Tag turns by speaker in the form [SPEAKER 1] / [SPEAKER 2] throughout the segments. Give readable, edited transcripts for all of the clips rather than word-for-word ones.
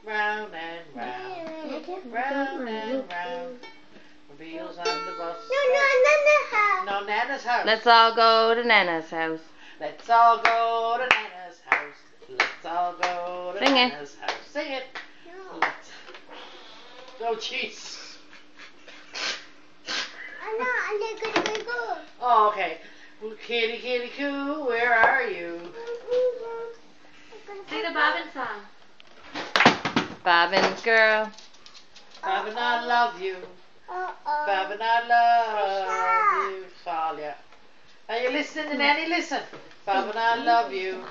[SPEAKER 1] round and round, round and round. Wheels on the bus. No, Nana's house.
[SPEAKER 2] Let's all go to Nana's house.
[SPEAKER 1] Let's all go to Nana's house. Let's all go to
[SPEAKER 2] Sing it.
[SPEAKER 1] Nana's house. Sing it.
[SPEAKER 3] No.
[SPEAKER 1] Let's... Oh, jeez. Oh, okay. Kitty, kitty, coo, where are you?
[SPEAKER 3] Sing the Bobbin song.
[SPEAKER 2] Bobbin's girl.
[SPEAKER 1] Bobbin, I love you. Bobbin, I love you. Salia. Are you listening, Nanny? Listen. Bobbin, I love you.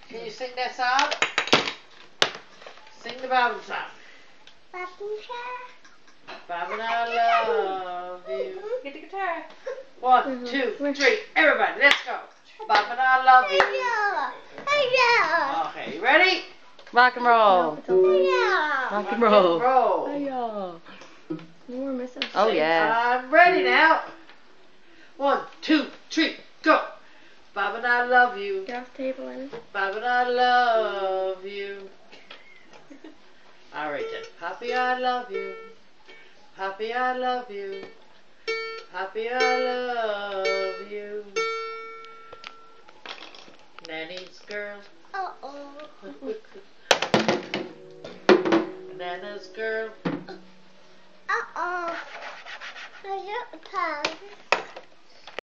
[SPEAKER 1] Can you sing that song? Sing the Bobbin song. Bobbin, I love you.
[SPEAKER 3] Get the guitar.
[SPEAKER 1] 1, 2, 3. Everybody, let's go. Bobbin, I love you. Okay, you ready?
[SPEAKER 2] Rock and roll. Rock and roll.
[SPEAKER 1] Roll.
[SPEAKER 3] We're missing.
[SPEAKER 2] Oh yeah.
[SPEAKER 1] I'm ready now. 1, 2, 3, go. Bobbin, I love you.
[SPEAKER 3] Get off the table, Annie.
[SPEAKER 1] Bobbin, I love you. All right then. Poppy, I love you. Poppy, I love you. Poppy, I love you. Nanny's girl. Nana's girl.
[SPEAKER 4] I got the pen.